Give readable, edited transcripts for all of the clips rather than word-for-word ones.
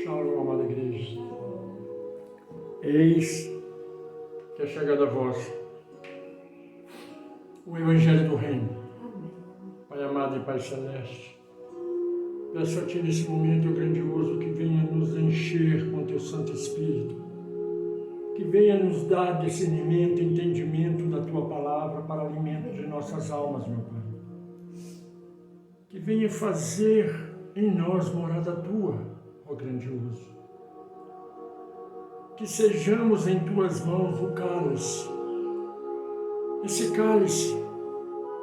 Shalom, amada igreja. Eis que é chegada a vós o Evangelho do Reino. Pai amado e Pai celeste, peço a Ti nesse momento grandioso que venha nos encher com Teu Santo Espírito, que venha nos dar discernimento e entendimento da Tua Palavra para alimento de nossas almas, meu Pai. Que venha fazer em nós morada Tua, ó grandioso. Que sejamos em Tuas mãos o cálice, esse cálice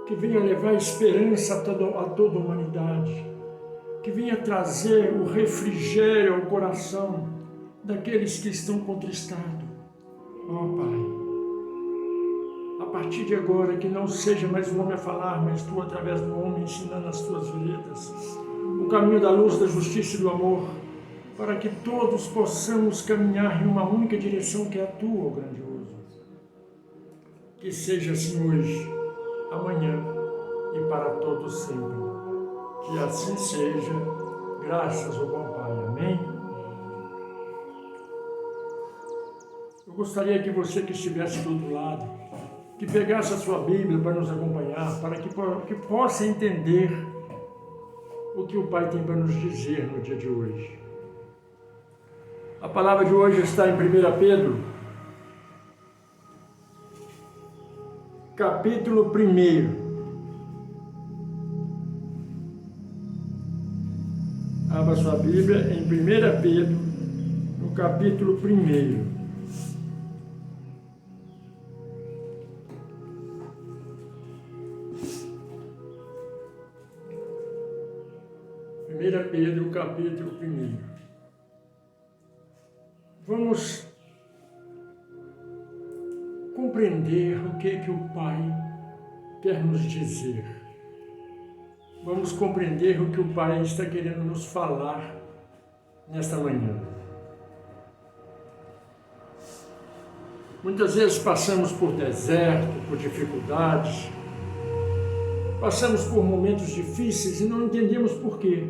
que venha levar esperança a toda a humanidade, que venha trazer o refrigério ao coração daqueles que estão contristados. Ó Pai, a partir de agora que não seja mais o homem a falar, mas Tu através do homem ensinando as Tuas veredas, o caminho da luz, da justiça e do amor, para que todos possamos caminhar em uma única direção que é a Tua, ó grandioso. Que seja assim hoje, amanhã e para todos sempre. Que assim seja, graças ao bom Pai. Amém? Eu gostaria que você que estivesse do outro lado, que pegasse a sua Bíblia para nos acompanhar, para que possa entender o que o Pai tem para nos dizer no dia de hoje. A palavra de hoje está em 1 Pedro, capítulo 1. Abra sua Bíblia em 1 Pedro, no capítulo 1. 1 Pedro, capítulo 1. Vamos compreender o que o Pai quer nos dizer. Vamos compreender o que o Pai está querendo nos falar nesta manhã. Muitas vezes passamos por deserto, por dificuldades, passamos por momentos difíceis e não entendemos por quê.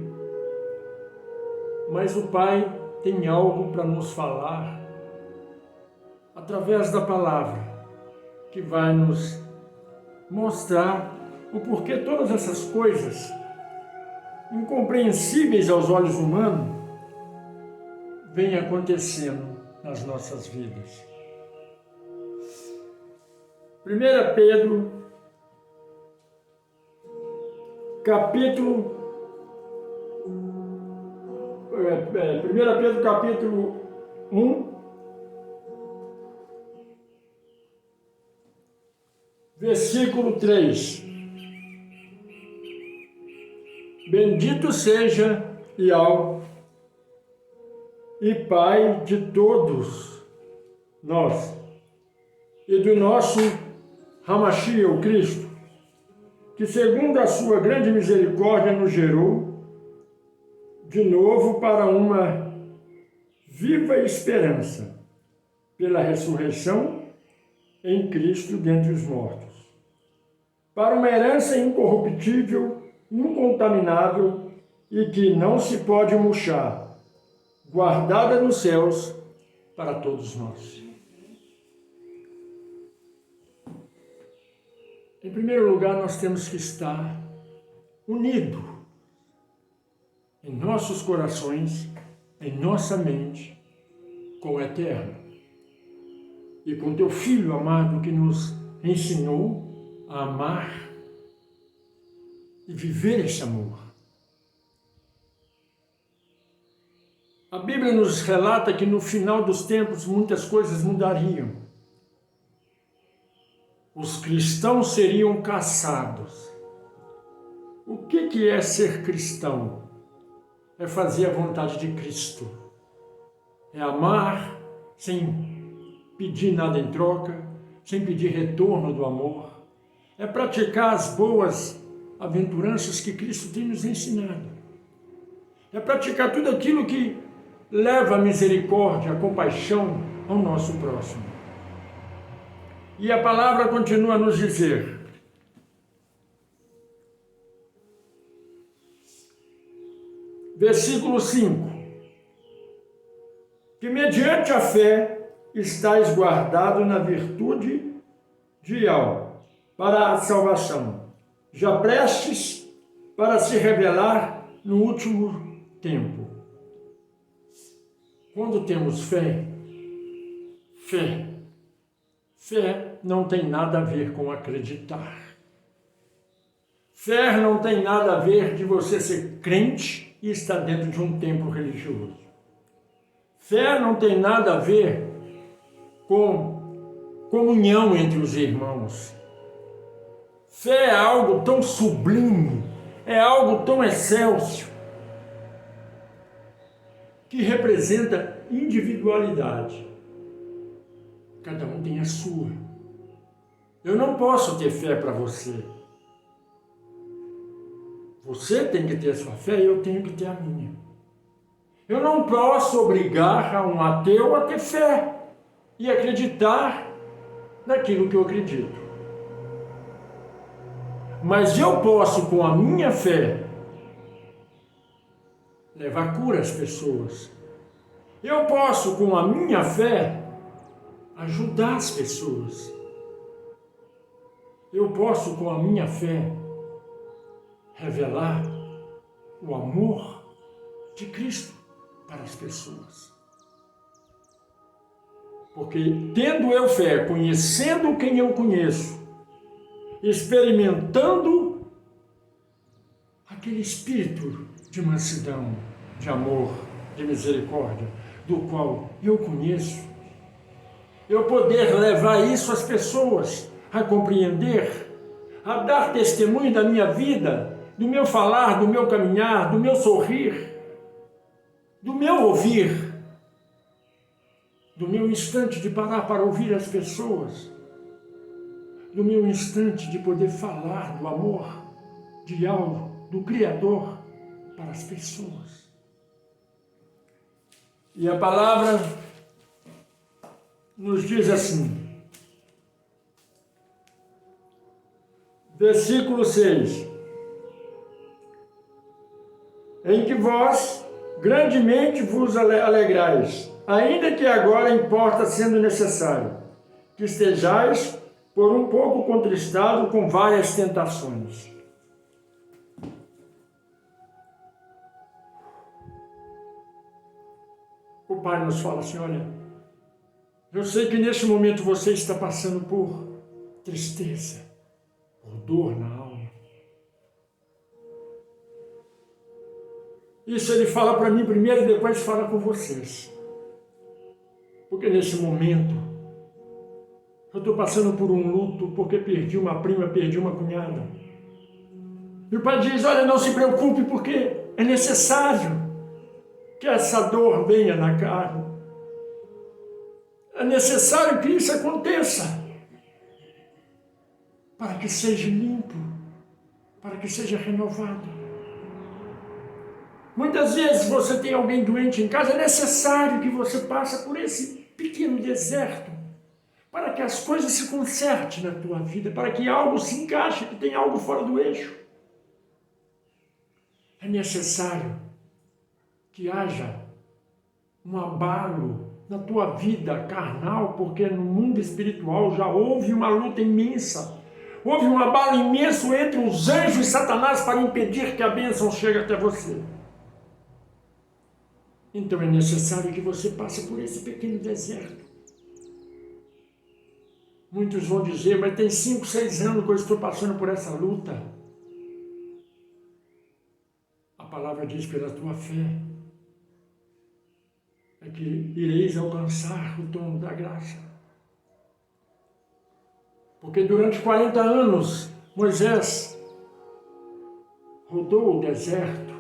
Mas o Pai tem algo para nos falar através da palavra, que vai nos mostrar o porquê todas essas coisas incompreensíveis aos olhos humanos vêm acontecendo nas nossas vidas. 1 Pedro, capítulo 1, versículo 3. Bendito seja Yahweh e Pai de todos nós e do nosso Hamashia, o Cristo, que segundo a sua grande misericórdia nos gerou de novo para uma viva esperança pela ressurreição em Cristo dentre os mortos, para uma herança incorruptível, incontaminável e que não se pode murchar, guardada nos céus para todos nós. Em primeiro lugar, nós temos que estar unidos em nossos corações, em nossa mente, com o Eterno e com Teu Filho amado que nos ensinou a amar e viver esse amor. A Bíblia nos relata que no final dos tempos muitas coisas mudariam. Os cristãos seriam caçados. O que é ser cristão? É fazer a vontade de Cristo. É amar sem pedir nada em troca, sem pedir retorno do amor. É praticar as boas aventuranças que Cristo tem nos ensinado. É praticar tudo aquilo que leva a misericórdia, a compaixão ao nosso próximo. E a palavra continua a nos dizer: versículo 5. que mediante a fé estáis guardado na virtude de algo para a salvação, já prestes para se revelar no último tempo. Quando temos fé não tem nada a ver com acreditar. Fé não tem nada a ver de você ser crente e estar dentro de um templo religioso. Fé não tem nada a ver com comunhão entre os irmãos. Fé é algo tão sublime, é algo tão excelso, que representa individualidade. Cada um tem a sua. Eu não posso ter fé para você. Você tem que ter a sua fé e eu tenho que ter a minha. Eu não posso obrigar a um ateu a ter fé e acreditar naquilo que eu acredito. Mas eu posso, com a minha fé, levar cura às pessoas. Eu posso, com a minha fé, ajudar as pessoas. Eu posso, com a minha fé, revelar o amor de Cristo para as pessoas. Porque tendo eu fé, conhecendo quem eu conheço, experimentando aquele espírito de mansidão, de amor, de misericórdia, do qual eu conheço, eu poder levar isso às pessoas, a compreender, a dar testemunho da minha vida, do meu falar, do meu caminhar, do meu sorrir, do meu ouvir, do meu instante de parar para ouvir as pessoas, do meu instante de poder falar do amor, de algo, do Criador para as pessoas. E a palavra nos diz assim, versículo 6, em que vós grandemente vos alegrais, ainda que agora importa sendo necessário, que estejais por um pouco contristado com várias tentações. O Pai nos fala assim, olha, eu sei que neste momento você está passando por tristeza, por dor na alma. Isso ele fala para mim primeiro e depois fala com vocês. Porque nesse momento, eu estou passando por um luto porque perdi uma prima, perdi uma cunhada. E o Pai diz, olha, não se preocupe porque é necessário que essa dor venha na carne. É necessário que isso aconteça para que seja limpo, para que seja renovado. Muitas vezes você tem alguém doente em casa, é necessário que você passe por esse pequeno deserto para que as coisas se consertem na tua vida, para que algo se encaixe, que tem algo fora do eixo. É necessário que haja um abalo na tua vida carnal, porque no mundo espiritual já houve uma luta imensa. Houve um abalo imenso entre os anjos e Satanás para impedir que a bênção chegue até você. Então é necessário que você passe por esse pequeno deserto. Muitos vão dizer, mas tem 5, 6 anos que eu estou passando por essa luta. A palavra diz, pela tua fé, é que ireis alcançar o dom da graça. Porque durante 40 anos, Moisés rodou o deserto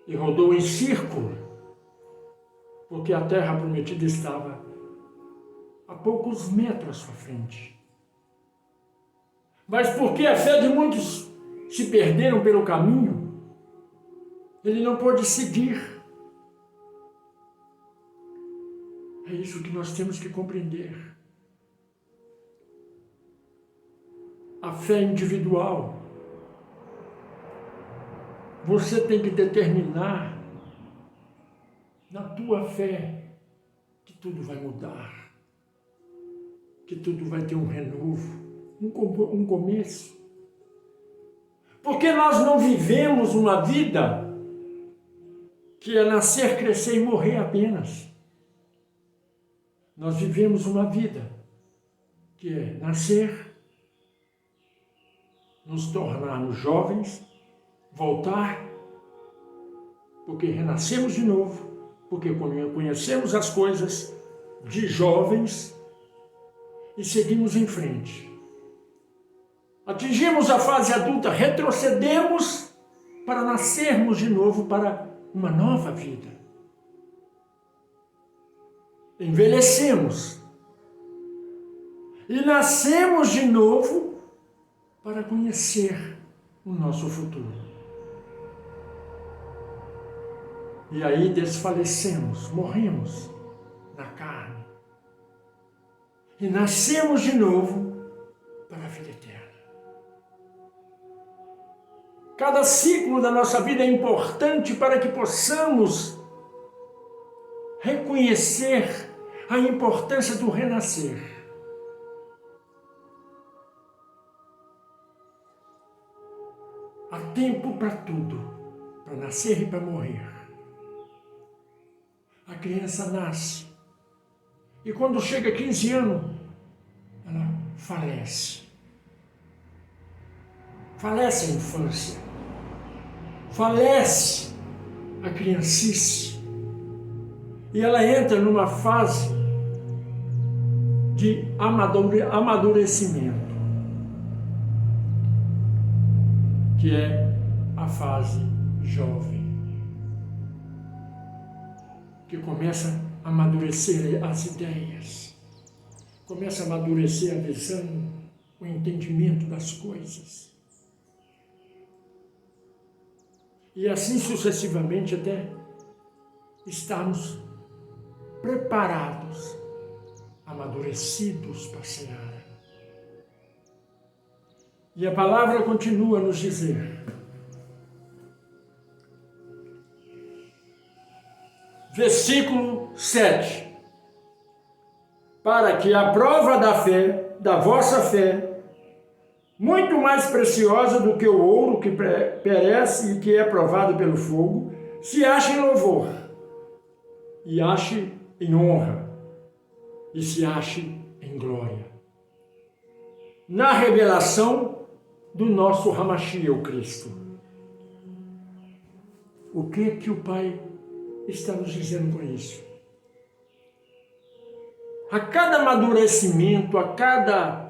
e rodou em círculo, porque a terra prometida estava a poucos metros à sua frente. Mas porque a fé de muitos se perderam pelo caminho, ele não pôde seguir. É isso que nós temos que compreender. A fé individual. Você tem que determinar na tua fé que tudo vai mudar, que tudo vai ter um renovo, um começo. Porque nós não vivemos uma vida que é nascer, crescer e morrer apenas. Nós vivemos uma vida que é nascer, nos tornarmos jovens, voltar, porque renascemos de novo, porque conhecemos as coisas de jovens e seguimos em frente. Atingimos a fase adulta, retrocedemos para nascermos de novo para uma nova vida. Envelhecemos e nascemos de novo para conhecer o nosso futuro. E aí desfalecemos, morremos na carne e nascemos de novo para a vida eterna. Cada ciclo da nossa vida é importante para que possamos reconhecer a importância do renascer. Há tempo para tudo, para nascer e para morrer. A criança nasce e quando chega a 15 anos, ela falece. Falece a infância, falece a criancice e ela entra numa fase de amadurecimento, que é a fase jovem, que começa a amadurecer as ideias, começa a amadurecer a visão, o entendimento das coisas. E assim sucessivamente até estarmos preparados, amadurecidos para a seara. E a palavra continua a nos dizer, versículo 7, para que a prova da fé, da vossa fé, muito mais preciosa do que o ouro que perece e que é provado pelo fogo, se ache em louvor, e ache em honra, e se ache em glória. Na revelação do nosso Hamashia, o Cristo. O que o Pai está nos dizendo com isso? A cada amadurecimento, a cada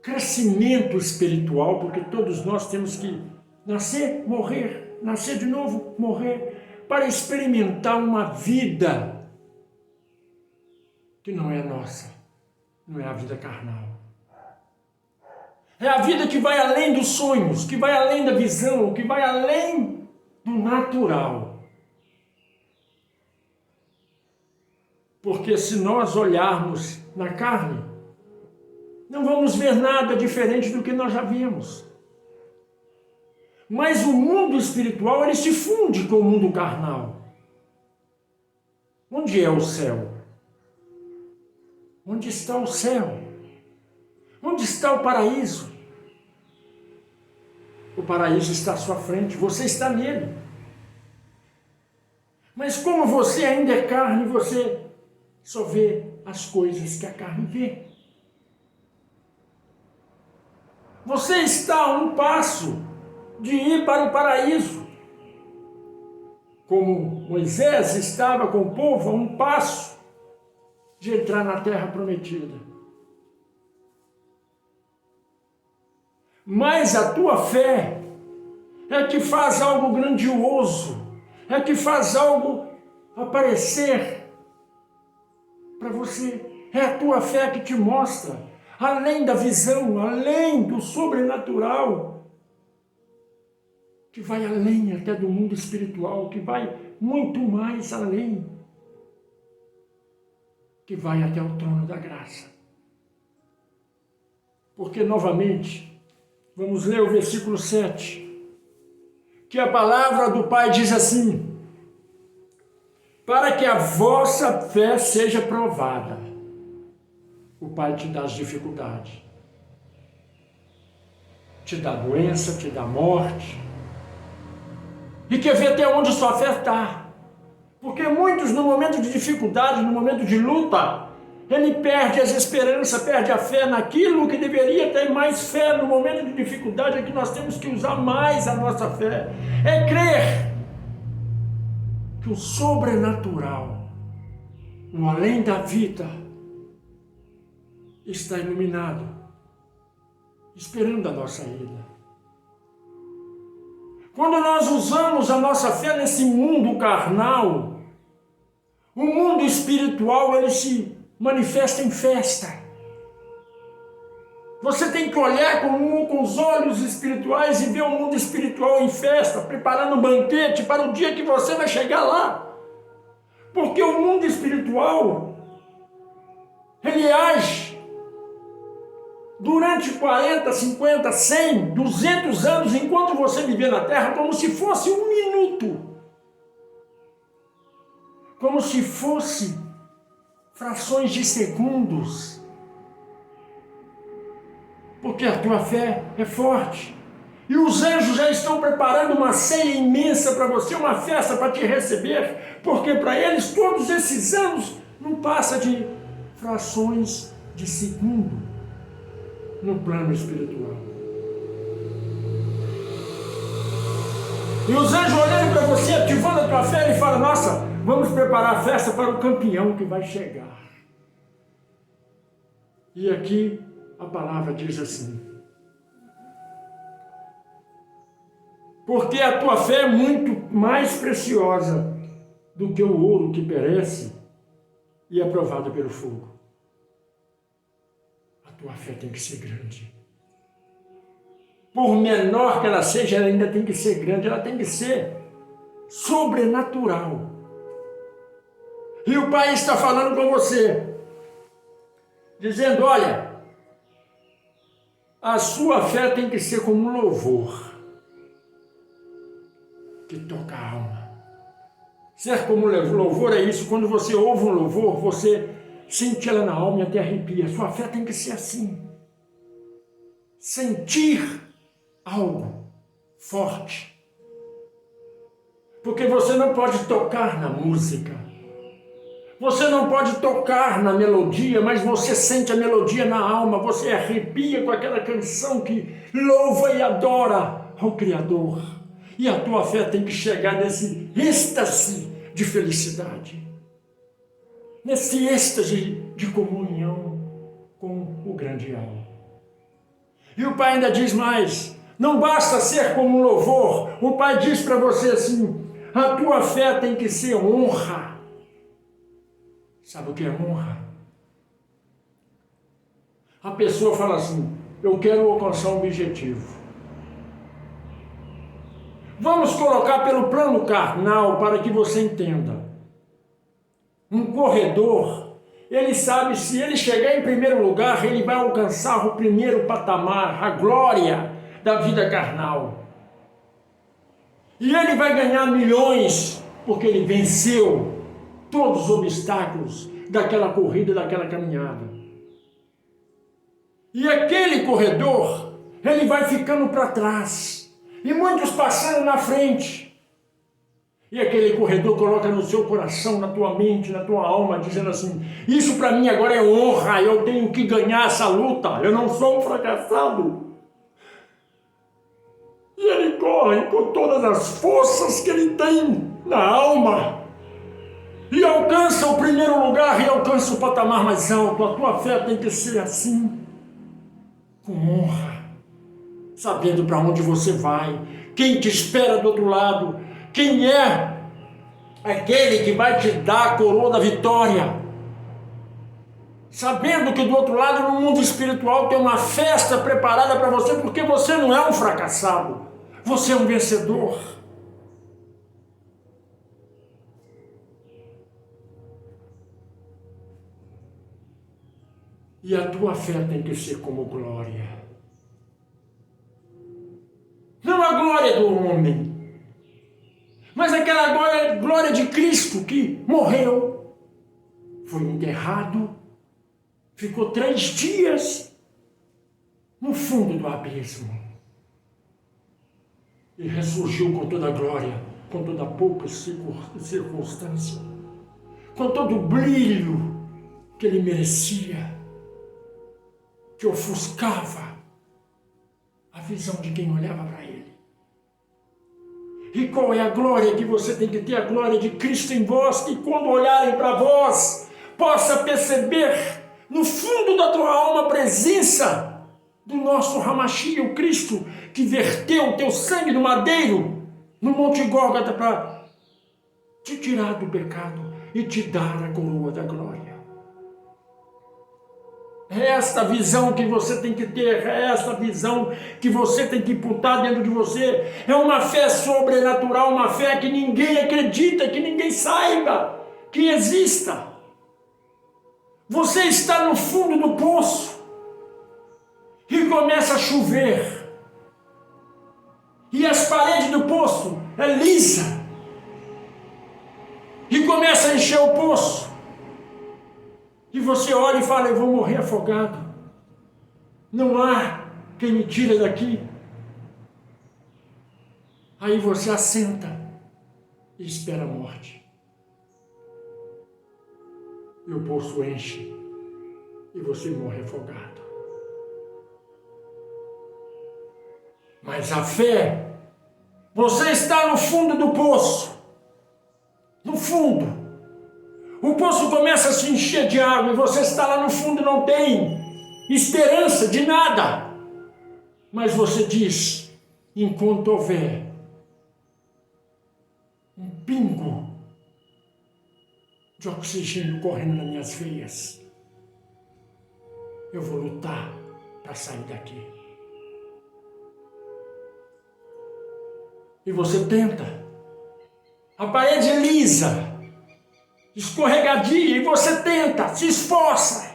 crescimento espiritual, porque todos nós temos que nascer, morrer, nascer de novo, morrer, para experimentar uma vida que não é nossa, não é a vida carnal. É a vida que vai além dos sonhos, que vai além da visão, que vai além do natural. Porque se nós olharmos na carne, não vamos ver nada diferente do que nós já vimos. Mas o mundo espiritual, ele se funde com o mundo carnal. Onde é o céu? Onde está o céu? Onde está o paraíso? O paraíso está à sua frente, você está nele. Mas como você ainda é carne, você só vê as coisas que a carne vê. Você está a um passo de ir para o paraíso. Como Moisés estava com o povo a um passo de entrar na terra prometida. Mas a tua fé é que faz algo grandioso, é que faz algo aparecer para você. É a tua fé que te mostra, além da visão, além do sobrenatural, que vai além até do mundo espiritual, que vai muito mais além, que vai até o trono da graça. Porque, novamente, vamos ler o versículo 7, que a palavra do Pai diz assim: para que a vossa fé seja provada. O Pai te dá as dificuldades, te dá doença, te dá morte, e quer ver até onde sua fé está. Porque muitos, no momento de dificuldade, no momento de luta, ele perde as esperanças, perde a fé naquilo que deveria ter mais fé. No momento de dificuldade é que nós temos que usar mais a nossa fé. É crer que o sobrenatural, o além da vida, está iluminado, esperando a nossa ida. Quando nós usamos a nossa fé nesse mundo carnal, o mundo espiritual, ele se manifesta em festa. Você tem que olhar com os olhos espirituais e ver o mundo espiritual em festa, preparando um banquete para o dia que você vai chegar lá. Porque o mundo espiritual, ele age durante 40, 50, 100, 200 anos, enquanto você viver na Terra, como se fosse um minuto. Como se fosse frações de segundos. Porque a tua fé é forte. E os anjos já estão preparando uma ceia imensa para você, uma festa para te receber, porque para eles todos esses anos não passa de frações de segundo no plano espiritual. E os anjos olhando para você, ativando a tua fé, ele fala: nossa, vamos preparar a festa para o campeão que vai chegar. E aqui a palavra diz assim: porque a tua fé é muito mais preciosa do que o ouro que perece e é provado pelo fogo. A tua fé tem que ser grande. Por menor que ela seja, ela ainda tem que ser grande, ela tem que ser sobrenatural. E o Pai está falando com você, dizendo: olha, a sua fé tem que ser como um louvor que toca a alma. Ser como louvor é isso: quando você ouve um louvor, você sente ela na alma e até arrepia. A sua fé tem que ser assim. Sentir algo forte. Porque você não pode tocar na música, você não pode tocar na melodia, mas você sente a melodia na alma, você arrepia com aquela canção que louva e adora ao Criador. E a tua fé tem que chegar nesse êxtase de felicidade, nesse êxtase de comunhão com o grande alvo. E o Pai ainda diz mais: não basta ser como um louvor. O Pai diz para você assim: a tua fé tem que ser honra. Sabe o que é honra? A pessoa fala assim: eu quero alcançar um objetivo. Vamos colocar pelo plano carnal para que você entenda. Um corredor, ele sabe, se ele chegar em primeiro lugar, ele vai alcançar o primeiro patamar, a glória da vida carnal. E ele vai ganhar milhões, porque ele venceu todos os obstáculos daquela corrida, daquela caminhada. E aquele corredor, ele vai ficando para trás, e muitos passando na frente. E aquele corredor coloca no seu coração, na tua mente, na tua alma, dizendo assim: isso para mim agora é honra, eu tenho que ganhar essa luta, eu não sou um fracassado. E ele corre com todas as forças que ele tem na alma, e alcança o primeiro lugar, e alcança o patamar mais alto. A tua fé tem que ser assim, com honra, sabendo para onde você vai, quem te espera do outro lado, quem é aquele que vai te dar a coroa da vitória, sabendo que do outro lado, no mundo espiritual, tem uma festa preparada para você, porque você não é um fracassado, você é um vencedor. E a tua fé tem que ser como glória. Não a glória do homem, Mas aquela glória de Cristo que morreu, foi enterrado, ficou 3 dias no fundo do abismo e ressurgiu com toda a glória, com toda a pouca circunstância, com todo o brilho que ele merecia, que ofuscava a visão de quem olhava para ele. E qual é a glória que você tem que ter? A glória de Cristo em vós, que quando olharem para vós, possa perceber no fundo da tua alma a presença do nosso Hamashia, o Cristo, que verteu o teu sangue no madeiro, no Monte Gólgota, para te tirar do pecado e te dar a coroa da glória. É esta visão que você tem que ter, é esta visão que você tem que imputar dentro de você. É uma fé sobrenatural, uma fé que ninguém acredita, que ninguém saiba que exista. Você está no fundo do poço e começa a chover. E as paredes do poço é lisa. E começa a encher o poço. E você olha e fala, eu vou morrer afogado. Não há quem me tire daqui. Aí você assenta e espera a morte. E o poço enche e você morre afogado. Mas a fé, você está no fundo do poço. No fundo. O poço começa a se encher de água e você está lá no fundo e não tem esperança de nada. Mas você diz, enquanto houver um pingo de oxigênio correndo nas minhas veias, eu vou lutar para sair daqui. E você tenta. A parede é lisa, escorregadia, e você tenta, se esforça.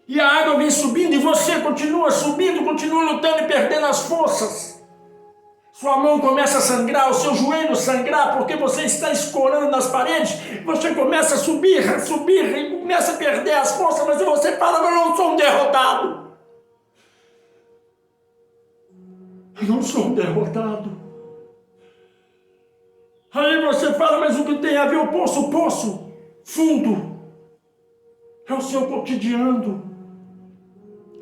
E a água vem subindo e você continua subindo, continua lutando e perdendo as forças. Sua mão começa a sangrar, o seu joelho sangrar, porque você está escorando nas paredes. Você começa a subir e começa a perder as forças, mas você fala, eu não sou um derrotado. Eu não sou um derrotado. Aí você fala, mas o que tem a ver o poço? O poço fundo é o seu cotidiano.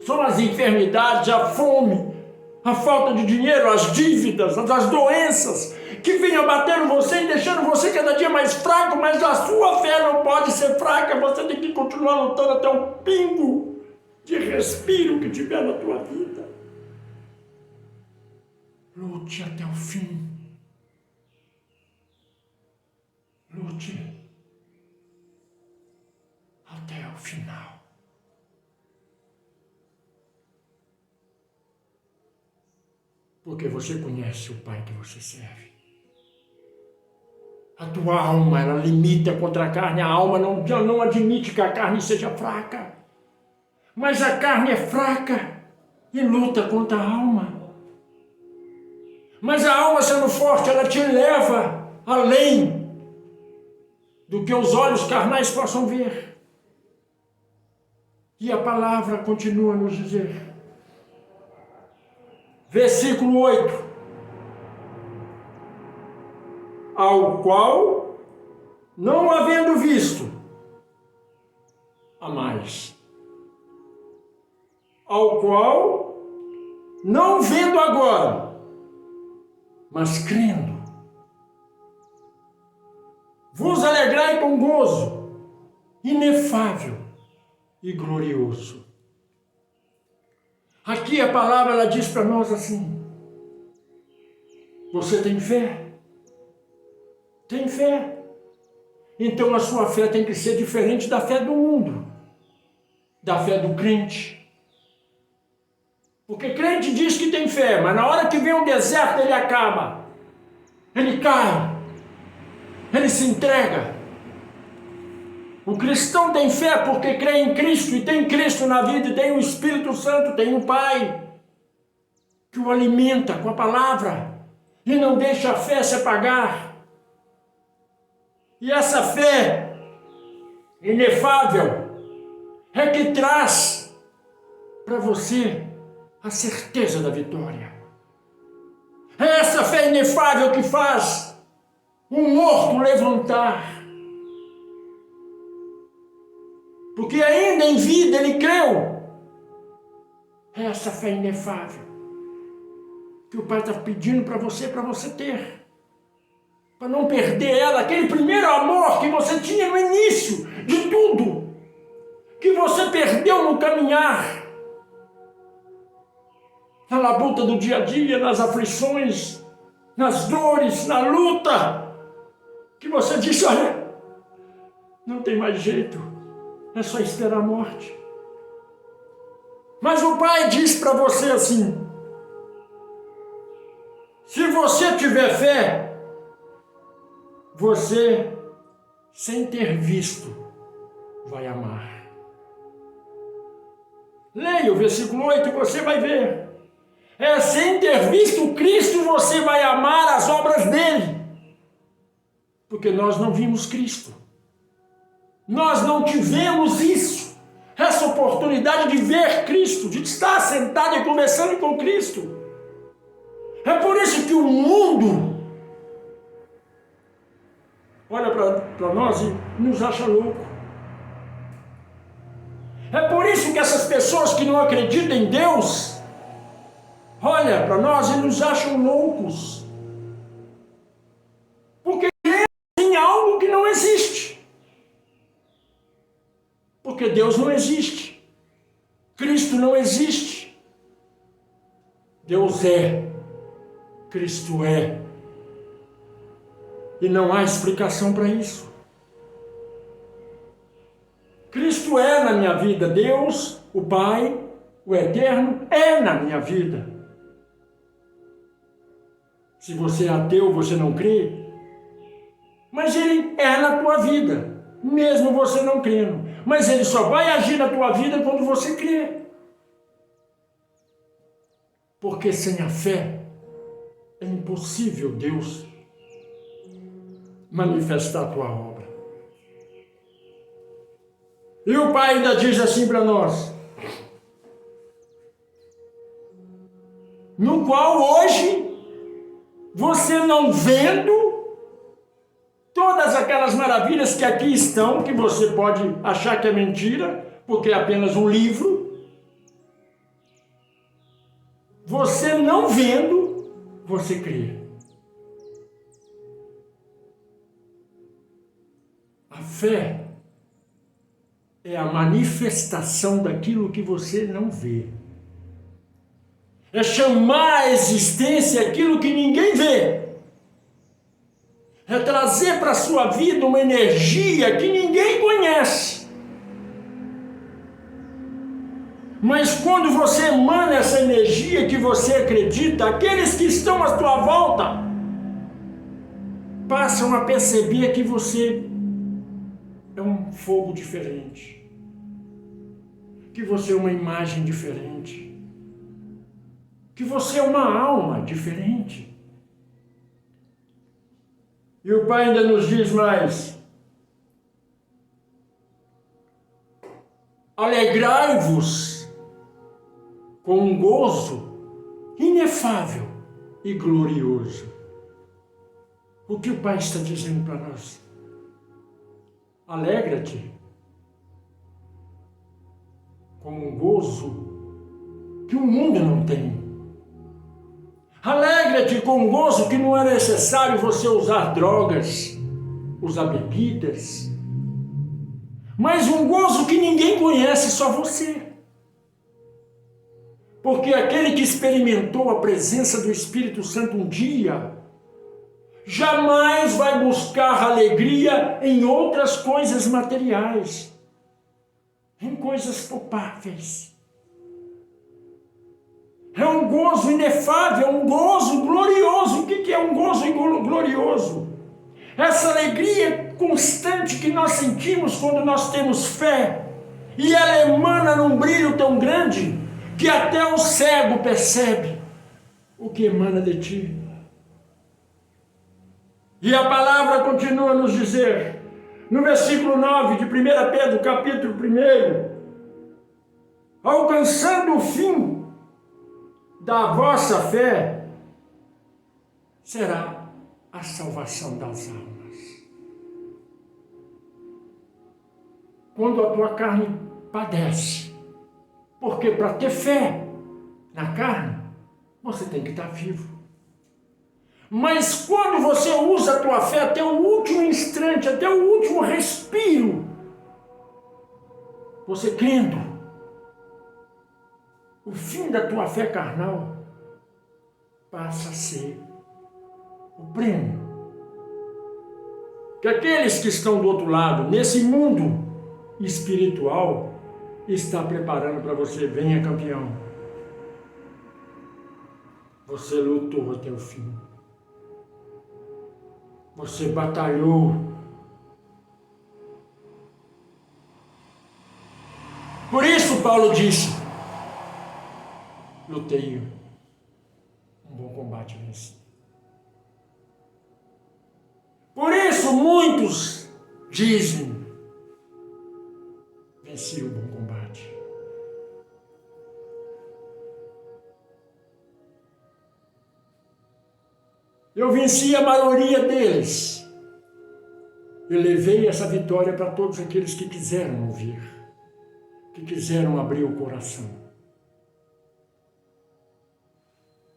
São as enfermidades, a fome, a falta de dinheiro, as dívidas, as doenças que vêm abatendo você e deixando você cada dia mais fraco, mas a sua fé não pode ser fraca, você tem que continuar lutando até o pingo de respiro que tiver na tua vida. Lute até o fim. Lute até o final. Porque você conhece o Pai que você serve. A tua alma, ela limita contra a carne. A alma não admite que a carne seja fraca. Mas a carne é fraca e luta contra a alma. Mas a alma sendo forte, ela te leva além do que os olhos carnais possam ver. E a palavra continua a nos dizer. Versículo 8. Ao qual, não havendo visto, a mais. Ao qual, não vendo agora, mas crendo, vos alegrai com gozo inefável e glorioso. Aqui a palavra ela diz para nós assim: você tem fé? Tem fé. Então a sua fé tem que ser diferente da fé do mundo, da fé do crente. Porque crente diz que tem fé, mas na hora que vem o deserto ele acaba, ele cai. Ele se entrega. O cristão tem fé porque crê em Cristo e tem Cristo na vida, e tem o Espírito Santo, tem o Pai que o alimenta com a palavra. e não deixa a fé se apagar. E essa fé inefável é que traz para você a certeza da vitória. É essa fé inefável que faz um morto levantar. Porque ainda em vida ele creu. É essa fé inefável que o Pai está pedindo para você ter. Para não perder ela, aquele primeiro amor que você tinha no início de tudo, que você perdeu no caminhar, na labuta do dia a dia, nas aflições, nas dores, na luta, que você disse, olha, não tem mais jeito, é só esperar a morte. Mas o Pai diz para você assim, se você tiver fé, você, sem ter visto, vai amar. Leia o versículo 8 e você vai ver. É sem ter visto Cristo, você vai amar as obras dele. Porque nós não vimos Cristo. Nós não tivemos isso. Essa oportunidade de ver Cristo, de estar sentado e conversando com Cristo. É por isso que o mundo olha para nós e nos acha louco. É por isso que essas pessoas que não acreditam em Deus, olha para nós e nos acham loucos. Porque creem em algo que não existe. Porque Deus não existe. Cristo não existe. Deus é. Cristo é. E não há explicação para isso. Cristo é na minha vida. Deus, o Pai, o Eterno, é na minha vida. Se você é ateu, você não crê, mas Ele é na tua vida, mesmo você não crendo. Mas Ele só vai agir na tua vida quando você crê. Porque sem a fé é impossível Deus manifestar a tua obra. E o Pai ainda diz assim para nós, no qual hoje, você não vendo todas aquelas maravilhas que aqui estão, que você pode achar que é mentira, porque é apenas um livro, você não vendo, você crê. A fé é a manifestação daquilo que você não vê. É chamar à existência aquilo que ninguém vê. É trazer para a sua vida uma energia que ninguém conhece. Mas quando você emana essa energia que você acredita, aqueles que estão à sua volta passam a perceber que você é um fogo diferente. Que você é uma imagem diferente. Que você é uma alma diferente. E o Pai ainda nos diz mais: alegrai-vos com um gozo inefável e glorioso. O que o Pai está dizendo para nós? Alegra-te com um gozo que o mundo não tem. Alegra-te com um gozo que não é necessário você usar drogas, usar bebidas, mas um gozo que ninguém conhece, só você. Porque aquele que experimentou a presença do Espírito Santo um dia, jamais vai buscar alegria em outras coisas materiais, em coisas palpáveis. É um gozo inefável, é um gozo glorioso. O que é um gozo glorioso? Essa alegria constante que nós sentimos quando nós temos fé, e ela emana num brilho tão grande que até o cego percebe o que emana de ti. E a palavra continua a nos dizer, no versículo 9 de 1 Pedro, capítulo 1, alcançando o fim da vossa fé, será a salvação das almas. Quando a tua carne padece, porque para ter fé na carne, você tem que estar vivo. Mas quando você usa a tua fé até o último instante, até o último respiro, você crendo, o fim da tua fé carnal passa a ser o prêmio que aqueles que estão do outro lado, nesse mundo espiritual, está preparando para você. Venha, campeão. Você lutou até o fim. Você batalhou. Por isso Paulo disse, lutei um bom combate venci. Por isso muitos dizem, venci o bom combate. Eu venci a maioria deles. Eu levei essa vitória para todos aqueles que quiseram ouvir, que quiseram abrir o coração.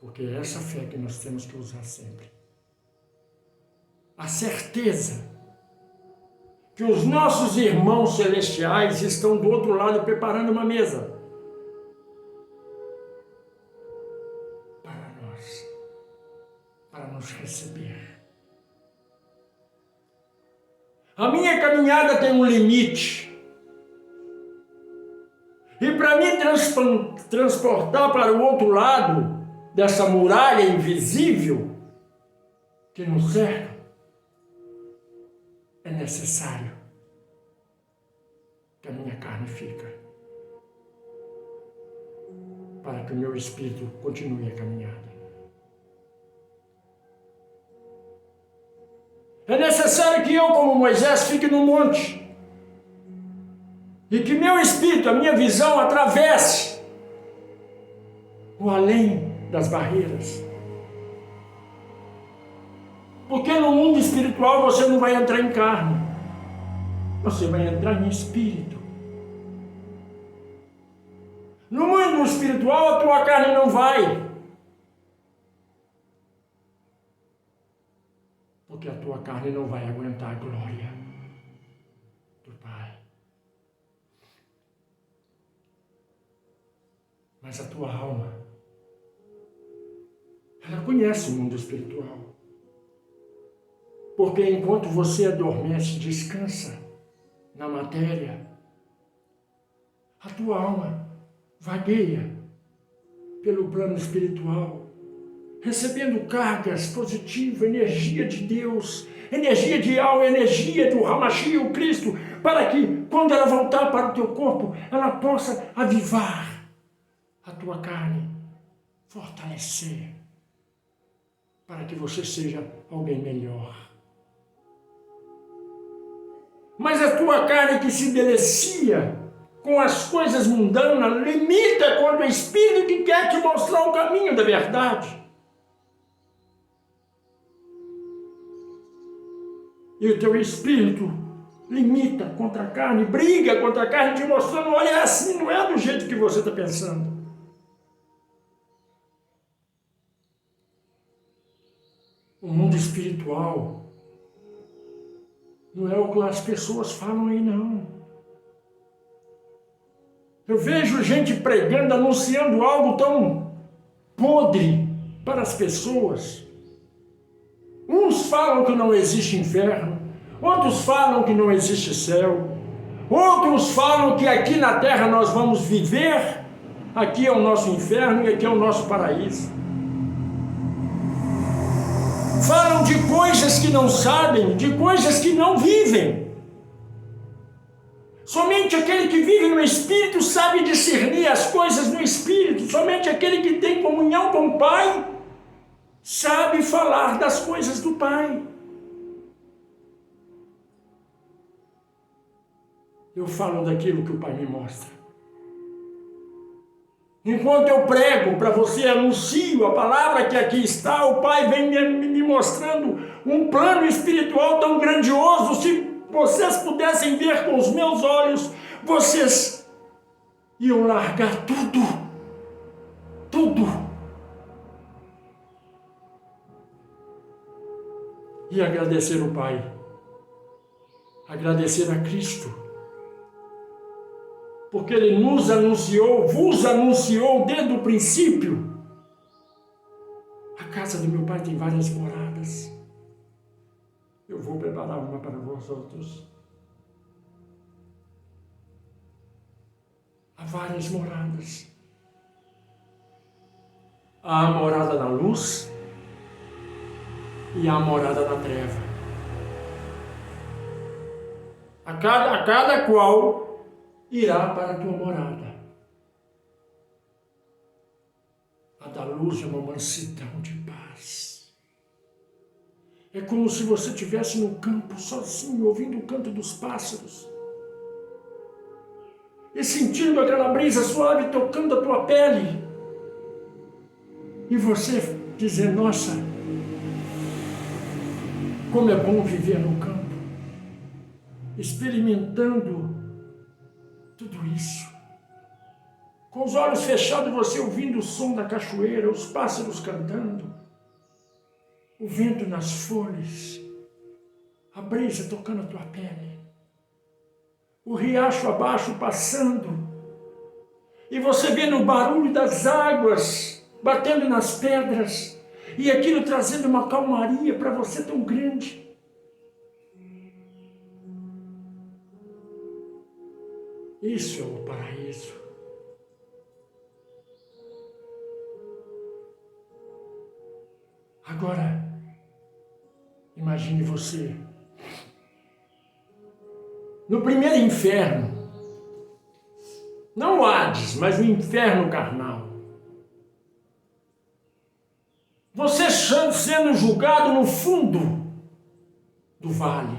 Porque é essa fé que nós temos que usar sempre. A certeza que os nossos irmãos celestiais estão do outro lado preparando uma mesa para nós, para nos receber. A minha caminhada tem um limite. E para me transportar para o outro lado dessa muralha invisível que nos cerca, é necessário que a minha carne fique, para que o meu espírito continue a caminhada. É necessário que eu, como Moisés, fique no monte e que meu espírito, a minha visão, atravesse o além das barreiras. Porque no mundo espiritual você não vai entrar em carne, você vai entrar em espírito. No mundo espiritual a tua carne não vai, porque a tua carne não vai aguentar a glória do Pai. Mas a tua alma, ela conhece o mundo espiritual. Porque enquanto você adormece, descansa na matéria, a tua alma vagueia pelo plano espiritual, recebendo cargas positivas, energia de Deus, energia de alma, energia do Hamashi, o Cristo, para que, quando ela voltar para o teu corpo, ela possa avivar a tua carne, fortalecer, para que você seja alguém melhor. Mas a tua carne que se delicia com as coisas mundanas, limita quando o Espírito que quer te mostrar o caminho da verdade. E o teu Espírito limita contra a carne, briga contra a carne, te mostrando, olha, é assim, não é do jeito que você está pensando. O mundo espiritual não é o que as pessoas falam aí, não. Eu vejo gente pregando, anunciando algo tão podre para as pessoas. Uns falam que não existe inferno, outros falam que não existe céu, outros falam que aqui na terra nós vamos viver, aqui é o nosso inferno e aqui é o nosso paraíso. Falam de coisas que não sabem, de coisas que não vivem. Somente aquele que vive no Espírito sabe discernir as coisas no Espírito. Somente aquele que tem comunhão com o Pai sabe falar das coisas do Pai. Eu falo daquilo que o Pai me mostra. Enquanto eu prego para você, anuncio a palavra que aqui está, o Pai vem me mostrando um plano espiritual tão grandioso. Se vocês pudessem ver com os meus olhos, vocês iam largar tudo. Tudo. E agradecer o Pai. Agradecer a Cristo. Porque Ele nos anunciou, vos anunciou desde o princípio. A casa do meu Pai tem várias moradas. Eu vou preparar uma para vós outros. Há várias moradas. Há a morada na luz e há a morada na treva. A cada qual irá para a tua morada. A da luz é uma mansidão de paz. É como se você estivesse no campo sozinho, ouvindo o canto dos pássaros. E sentindo aquela brisa suave tocando a tua pele. E você dizer, nossa, como é bom viver no campo. Experimentando tudo isso. Com os olhos fechados, você ouvindo o som da cachoeira, os pássaros cantando, o vento nas folhas, a brisa tocando a tua pele, o riacho abaixo passando, e você vendo o barulho das águas batendo nas pedras, e aquilo trazendo uma calmaria para você tão grande. Isso é o paraíso. Agora, imagine você no primeiro inferno, não o Hades, mas o inferno carnal. Você sendo julgado no fundo do vale.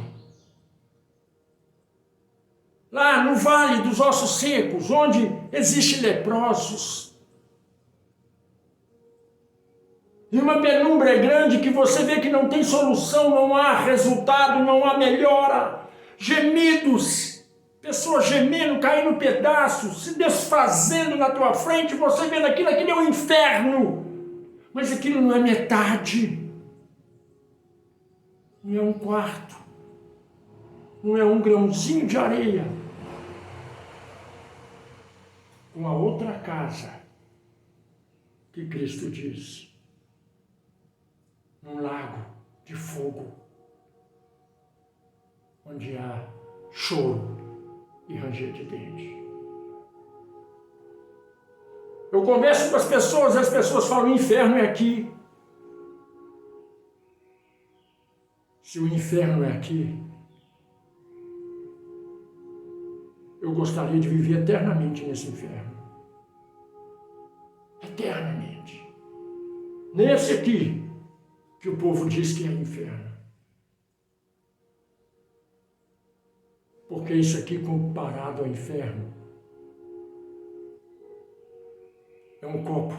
Lá no vale dos ossos secos, onde existem leprosos. E uma penumbra grande que você vê que não tem solução, não há resultado, não há melhora. Gemidos, pessoas gemendo, caindo pedaços, se desfazendo na tua frente, você vendo aquilo é um inferno. Mas aquilo não é metade. Não é um quarto. Não é um grãozinho de areia. Com a outra casa que Cristo diz, num lago de fogo, onde há choro e ranger de dentes. Eu converso com as pessoas falam, o inferno é aqui. Se o inferno é aqui, eu gostaria de viver eternamente nesse inferno. Eternamente. Nesse aqui, que o povo diz que é inferno. Porque isso aqui, comparado ao inferno, é um copo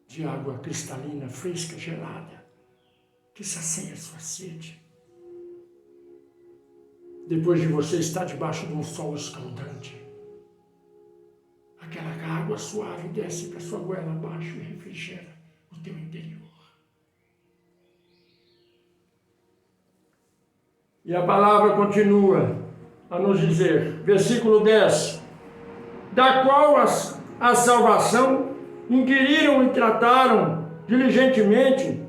de água cristalina, fresca, gelada, que sacia a sua sede. Depois de você estar debaixo de um sol escaldante, aquela água suave desce para sua goela abaixo e refrigera o teu interior. E a palavra continua a nos dizer, versículo 10, da qual a salvação inquiriram e trataram diligentemente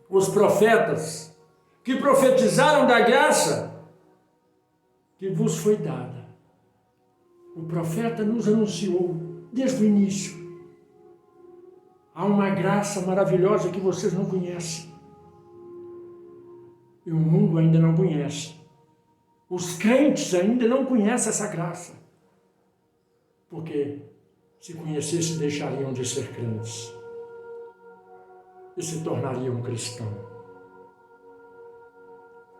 os profetas que profetizaram da graça que vos foi dada. O profeta nos anunciou desde o início. Há uma graça maravilhosa que vocês não conhecem. E o mundo ainda não conhece. Os crentes ainda não conhecem essa graça. Porque se conhecessem, deixariam de ser crentes. E se tornariam cristãos.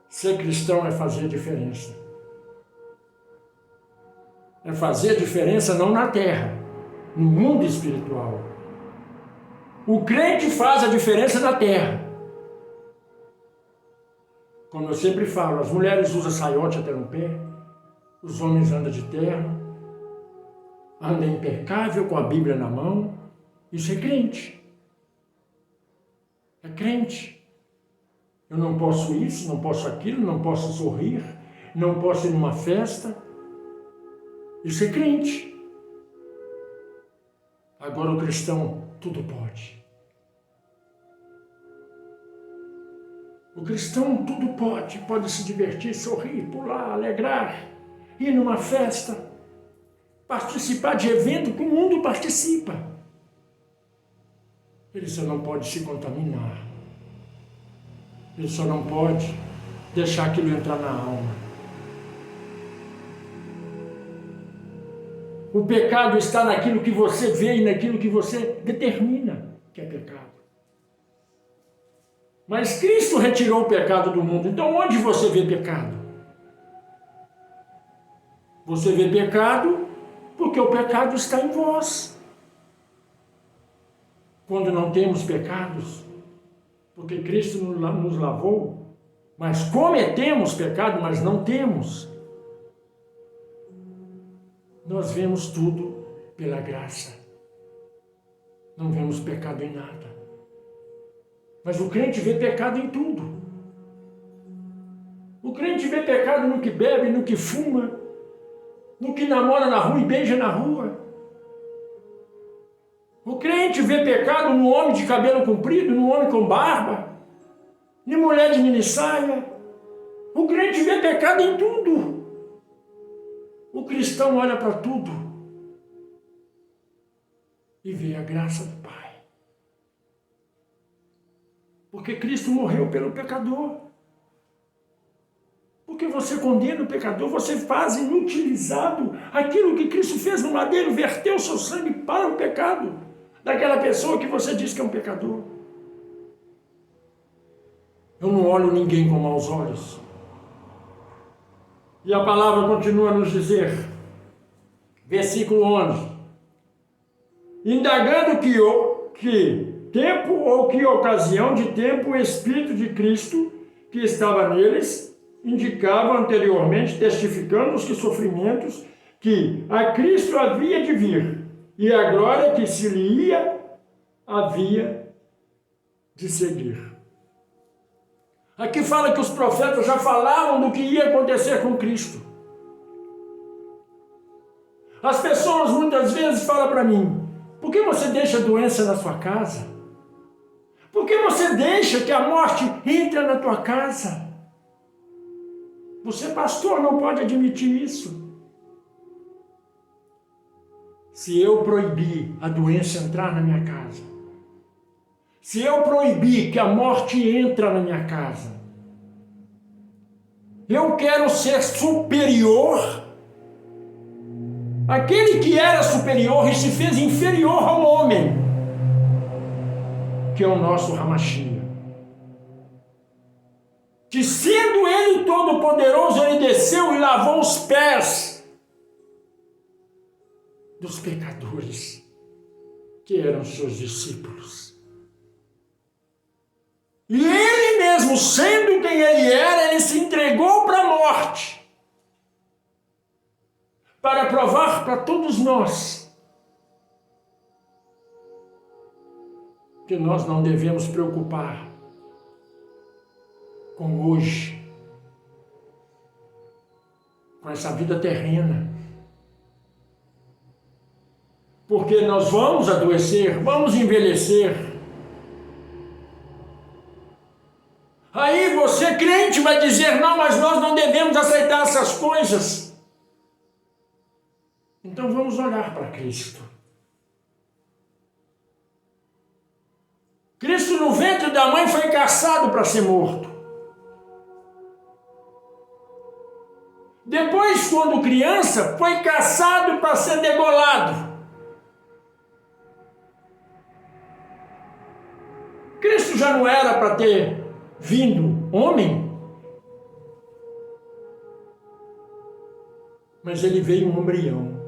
Ser cristão é fazer diferença. É fazer a diferença não na terra, no mundo espiritual. O crente faz a diferença na terra. Como eu sempre falo, as mulheres usam saiote até no pé, os homens andam de terno, andam impecável com a Bíblia na mão. Isso é crente. É crente. Eu não posso isso, não posso aquilo, não posso sorrir, não posso ir numa festa. Isso é crente. Agora o cristão tudo pode. O cristão tudo pode se divertir, sorrir, pular, alegrar, ir numa festa, participar de evento que o mundo participa. Ele só não pode se contaminar. Ele só não pode deixar aquilo entrar na alma. O pecado está naquilo que você vê e naquilo que você determina que é pecado. Mas Cristo retirou o pecado do mundo. Então onde você vê pecado? Você vê pecado porque o pecado está em vós. Quando não temos pecados, porque Cristo nos lavou, mas cometemos pecado, mas não temos. Nós vemos tudo pela graça. Não vemos pecado em nada. Mas o crente vê pecado em tudo. O crente vê pecado no que bebe, no que fuma, no que namora na rua e beija na rua. O crente vê pecado no homem de cabelo comprido, no homem com barba, em mulher de minissaia. O crente vê pecado em tudo. O cristão olha para tudo e vê a graça do Pai. Porque Cristo morreu pelo pecador. Porque você condena o pecador, você faz inutilizado aquilo que Cristo fez no madeiro, verteu o seu sangue para o pecado daquela pessoa que você diz que é um pecador. Eu não olho ninguém com maus olhos. E a palavra continua a nos dizer, versículo 11, indagando que tempo ou que ocasião de tempo o Espírito de Cristo que estava neles indicava anteriormente, testificando os que sofrimentos que a Cristo havia de vir e a glória que se lhe havia de seguir. Aqui fala que os profetas já falavam do que ia acontecer com Cristo. As pessoas muitas vezes falam para mim, por que você deixa a doença na sua casa? Por que você deixa que a morte entre na tua casa? Você, pastor, não pode admitir isso. Se eu proibir a doença entrar na minha casa, se eu proibir que a morte entre na minha casa, eu quero ser superior. Aquele que era superior e se fez inferior ao homem, que é o nosso Ramachia. Que sendo ele todo-poderoso, ele desceu e lavou os pés dos pecadores, que eram seus discípulos. E ele mesmo, sendo quem ele era, ele se entregou para a morte, para provar para todos nós que nós não devemos preocupar com hoje, com essa vida terrena, porque nós vamos adoecer, vamos envelhecer. Aí você, crente, vai dizer, não, mas nós não devemos aceitar essas coisas. Então vamos olhar para Cristo. Cristo no ventre da mãe foi caçado para ser morto. Depois, quando criança, foi caçado para ser degolado. Cristo já não era para ter vindo homem, mas ele veio um embrião.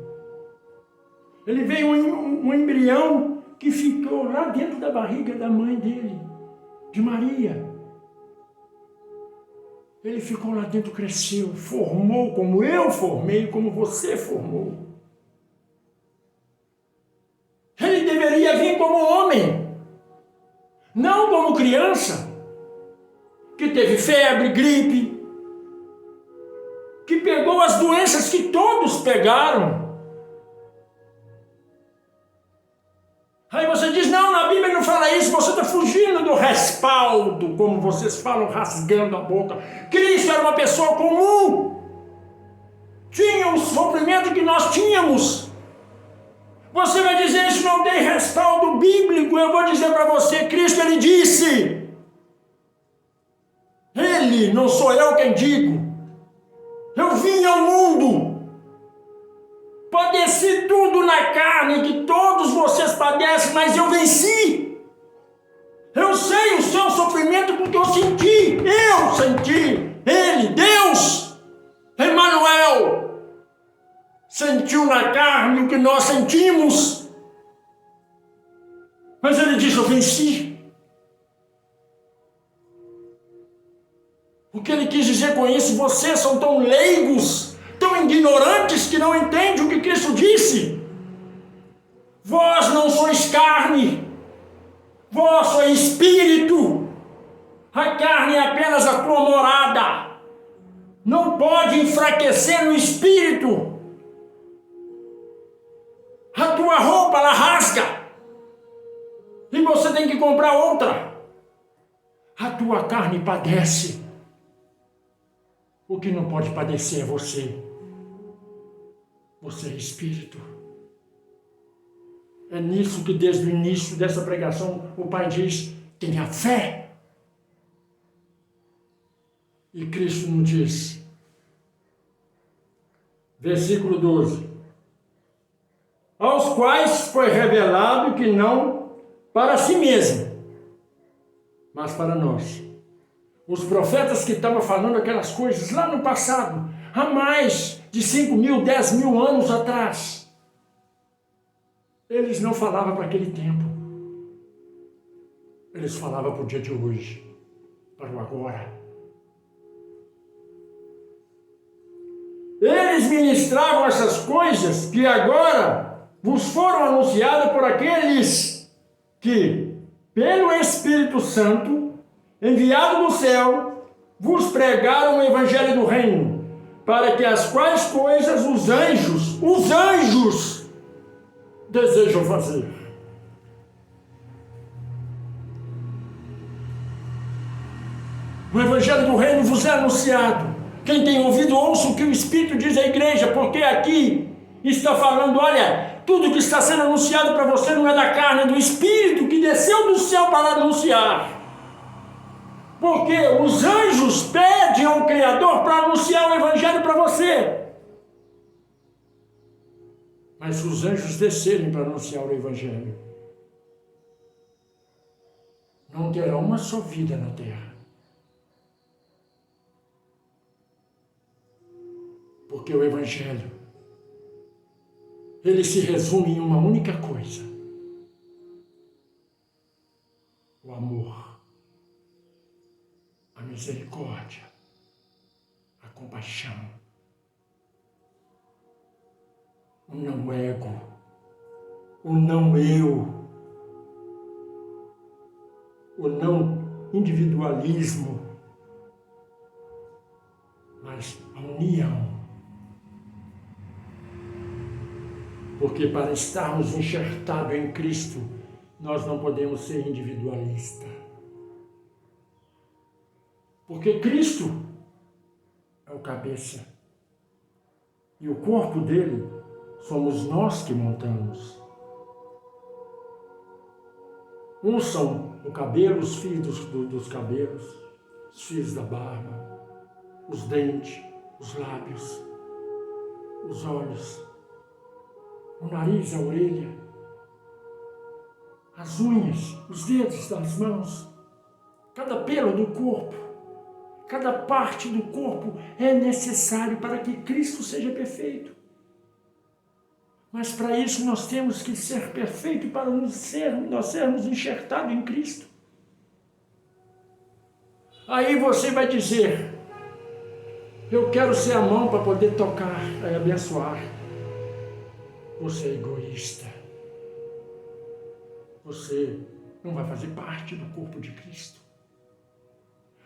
Ele veio um embrião que ficou lá dentro da barriga da mãe dele, de Maria. Ele ficou lá dentro, cresceu, formou como eu formei, como você formou. Ele deveria vir como homem, não como criança, que teve febre, gripe, que pegou as doenças que todos pegaram. Aí você diz, não, na Bíblia não fala isso, você está fugindo do respaldo, como vocês falam, rasgando a boca. Cristo era uma pessoa comum, tinha o sofrimento que nós tínhamos. Você vai dizer, isso não tem respaldo bíblico. Eu vou dizer para você, Cristo, ele disse, ele, não sou eu quem digo, eu vim ao mundo, padeci tudo na carne que todos vocês padecem, mas eu venci. Eu sei o seu sofrimento porque eu senti. Ele, Deus, Emmanuel, sentiu na carne o que nós sentimos. Mas ele diz, eu venci. O que ele quis dizer com isso? Vocês são tão leigos, tão ignorantes que não entendem o que Cristo disse. Vós não sois carne, vós sois espírito. A carne é apenas a tua morada. Não pode enfraquecer no espírito. A tua roupa, ela rasga. E você tem que comprar outra. A tua carne padece. O que não pode padecer é você. Você é espírito. É nisso que desde o início dessa pregação o Pai diz, tenha fé. E Cristo nos diz, versículo 12, aos quais foi revelado que não para si mesmo, mas para nós. Os profetas que estavam falando aquelas coisas lá no passado, há mais de 5.000, 10.000 anos atrás, eles não falavam para aquele tempo. Eles falavam para o dia de hoje, para o agora. Eles ministravam essas coisas que agora vos foram anunciadas por aqueles que, pelo Espírito Santo, enviado do céu, vos pregaram o evangelho do reino, para que as quais coisas os anjos desejam fazer. O evangelho do reino vos é anunciado. Quem tem ouvido, ouça o que o Espírito diz à igreja, porque aqui está falando, olha, tudo que está sendo anunciado para você não é da carne, é do Espírito que desceu do céu para anunciar. Porque os anjos pedem ao Criador para anunciar o evangelho para você. Mas se os anjos descerem para anunciar o evangelho, não terá uma só vida na terra. Porque o evangelho, ele se resume em uma única coisa: o amor, a misericórdia, a compaixão, o não ego, o não eu, o não individualismo, mas a união. Porque para estarmos enxertados em Cristo, nós não podemos ser individualistas. Porque Cristo é o cabeça. E o corpo dele somos nós que montamos. Uns são o cabelo, os fios dos cabelos, os fios da barba, os dentes, os lábios, os olhos, o nariz, a orelha, as unhas, os dedos das mãos, cada pelo do corpo, cada parte do corpo é necessário para que Cristo seja perfeito. Mas para isso nós temos que ser perfeitos para nós sermos enxertados em Cristo. Aí você vai dizer, eu quero ser a mão para poder tocar e abençoar. Você é egoísta. Você não vai fazer parte do corpo de Cristo.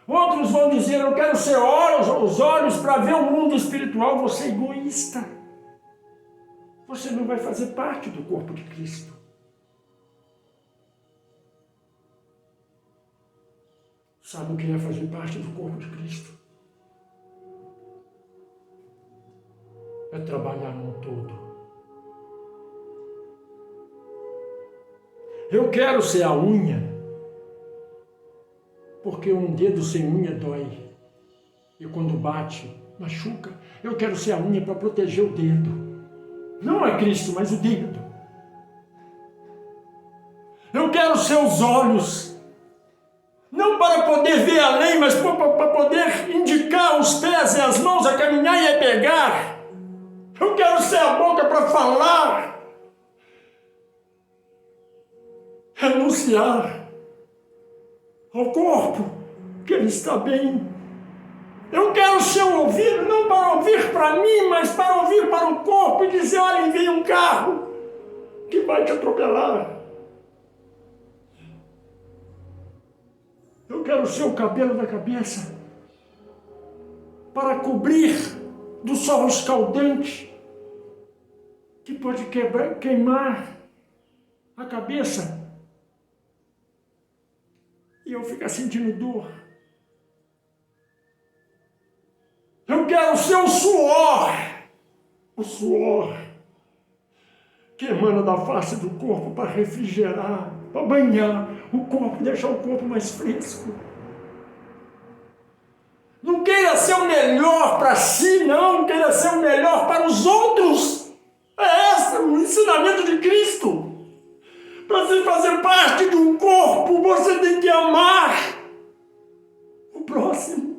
Outros vão dizer, eu quero ser os olhos para ver o mundo espiritual. Você é egoísta. Você não vai fazer parte do corpo de Cristo. Sabe o que é fazer parte do corpo de Cristo? É trabalhar no todo. Eu quero ser a unha, porque um dedo sem unha dói. E quando bate, machuca. Eu quero ser a unha para proteger o dedo. Não é Cristo, mas o dedo. Eu quero ser os olhos. Não para poder ver além, mas para poder indicar os pés e as mãos a caminhar e a pegar. Eu quero ser a boca para falar. Renunciar ao corpo, que ele está bem. Eu quero ser o ouvido, não para ouvir para mim, mas para ouvir para o corpo e dizer, olha, vem um carro que vai te atropelar. Eu quero ser o cabelo da cabeça para cobrir do sol escaldante que pode queimar a cabeça e eu ficar sentindo dor. Eu quero ser o suor que emana da face do corpo para refrigerar, para banhar o corpo, deixar o corpo mais fresco. Não queira ser o melhor para si, não queira ser o melhor para os outros. É esse o ensinamento de Cristo. Para você fazer parte de um corpo, você tem que amar o próximo.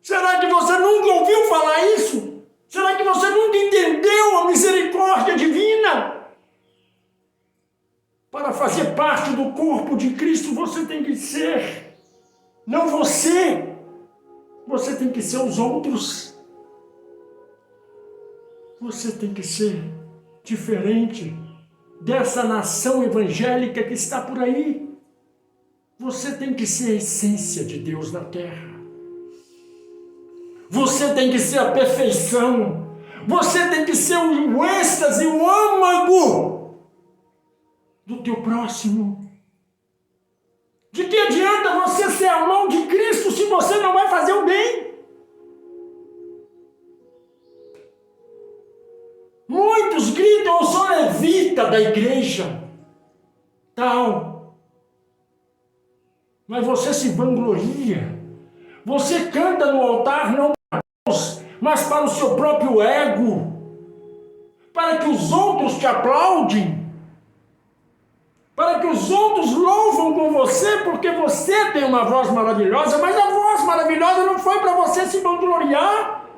Será que você nunca ouviu falar isso? Será que você nunca entendeu a misericórdia divina? Para fazer parte do corpo de Cristo, você tem que ser, não você. Você tem que ser os outros. Você tem que ser diferente dessa nação evangélica que está por aí. Você tem que ser a essência de Deus na terra. Você tem que ser a perfeição. Você tem que ser o êxtase, o âmago do teu próximo. De que adianta você ser a mão de Cristo se você não vai fazer o bem? Muitos gritam, eu sou levita da igreja, tal. Mas você se vangloria. Você canta no altar não para Deus, mas para o seu próprio ego. Para que os outros te aplaudem. Para que os outros louvam com você, porque você tem uma voz maravilhosa, mas a voz maravilhosa não foi para você se vangloriar.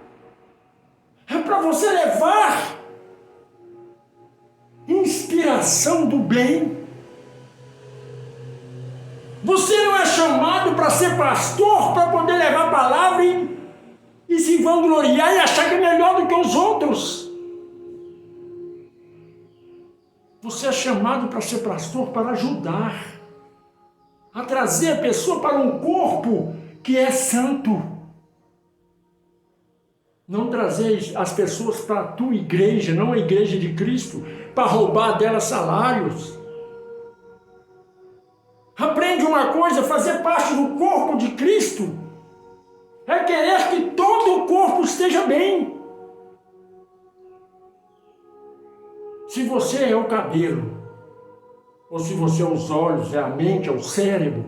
É para você levar inspiração do bem. Você não é chamado para ser pastor, para poder levar a palavra e se vangloriar e achar que é melhor do que os outros. Você é chamado para ser pastor, para ajudar a trazer a pessoa para um corpo que é santo. Não trazer as pessoas para a tua igreja, não a igreja de Cristo, para roubar delas salários. Aprende uma coisa, fazer parte do corpo de Cristo é querer que todo o corpo esteja bem. Se você é o cabelo, ou se você é os olhos, é a mente, é o cérebro,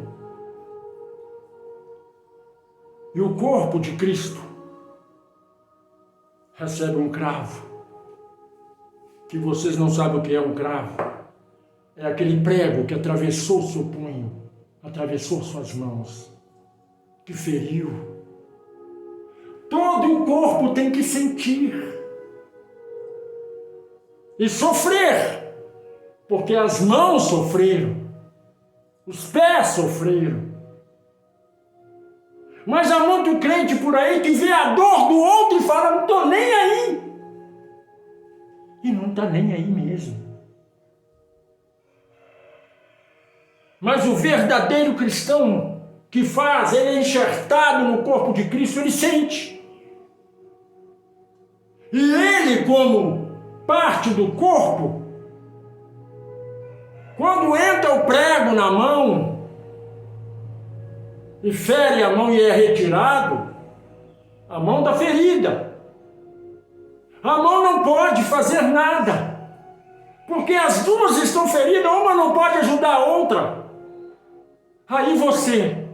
e o corpo de Cristo recebe um cravo, que vocês não sabem o que é um cravo, é aquele prego que atravessou seu punho, atravessou suas mãos, que feriu. Todo o corpo tem que sentir. e sofrer, porque as mãos sofreram, os pés sofreram. Mas há muito crente por aí que vê a dor do outro e fala, não estou nem aí. E não está nem aí mesmo. Mas o verdadeiro cristão que faz, ele é enxertado no corpo de Cristo, ele sente. E ele, como parte do corpo, quando entra o prego na mão e fere a mão e é retirado, a mão está ferida. A mão não pode fazer nada, porque as duas estão feridas, uma não pode ajudar a outra. Aí você,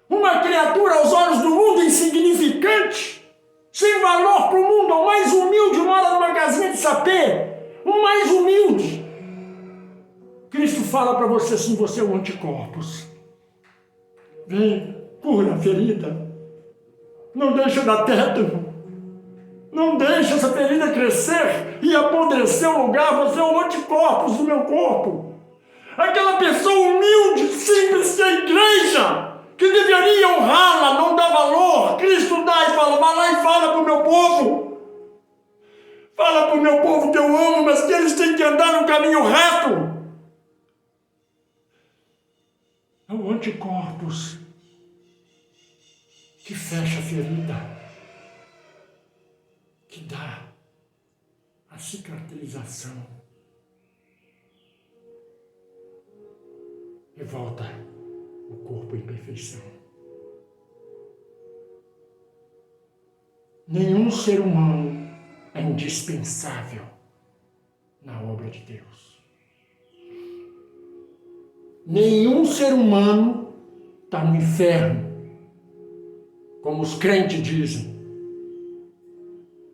uma criatura aos olhos do mundo insignificante, sem valor para o mundo, o mais humilde mora numa casinha de sapê, o mais humilde. Cristo fala para você assim, você é o anticorpos. Vem, cura a ferida. Não deixa dar tétano. Não deixa essa ferida crescer e apodrecer o lugar. Você é o anticorpos do meu corpo. Aquela pessoa humilde, simples da igreja, que deveria honrá-la, não dá valor. Cristo dá e fala, vai lá e fala para o meu povo. Fala para o meu povo que eu amo, mas que eles têm que andar no caminho reto. É o anticorpos que fecha a ferida, que dá a cicatrização e volta o corpo em perfeição. Nenhum ser humano é indispensável na obra de Deus. Nenhum ser humano está no inferno, como os crentes dizem.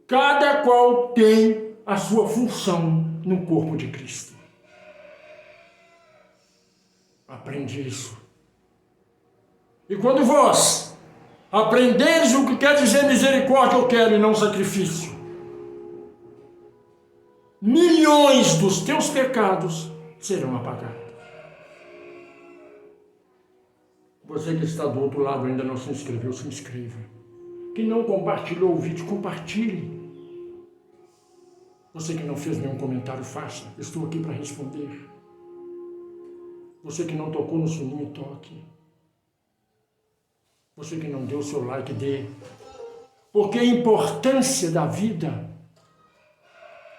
Cada qual tem a sua função no corpo de Cristo. Aprende isso. E quando vós aprenderes o que quer dizer misericórdia, eu quero, e não sacrifício, milhões dos teus pecados serão apagados. Você que está do outro lado ainda não se inscreveu, se inscreva. Que não compartilhou o vídeo, compartilhe. Você que não fez nenhum comentário, faça. Estou aqui para responder. Você que não tocou no sininho, toque. Você que não deu o seu like, dê. Porque a importância da vida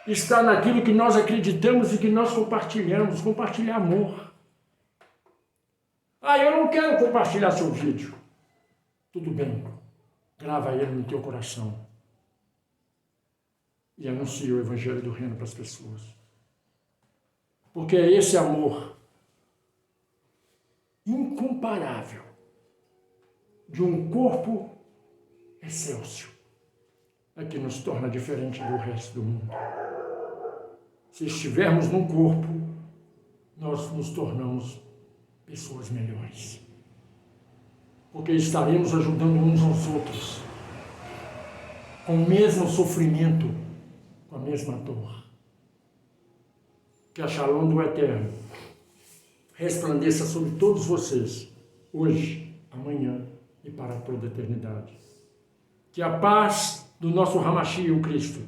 está naquilo que nós acreditamos e que nós compartilhamos. Compartilhar amor. Ah, eu não quero compartilhar seu vídeo. Tudo bem. Grava ele no teu coração. E anuncia o Evangelho do Reino para as pessoas. Porque é esse amor incomparável de um corpo excelso é que nos torna diferente do resto do mundo. Se estivermos num corpo, nós nos tornamos pessoas melhores. Porque estaremos ajudando uns aos outros com o mesmo sofrimento, com a mesma dor. Que a Shalom do Eterno resplandeça sobre todos vocês, hoje, amanhã e para toda a eternidade. Que a paz do nosso Hamashi, o Cristo,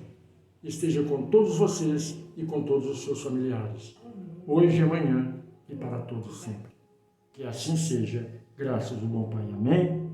esteja com todos vocês e com todos os seus familiares, hoje, amanhã e para todos sempre. Que assim seja, graças ao bom Pai. Amém?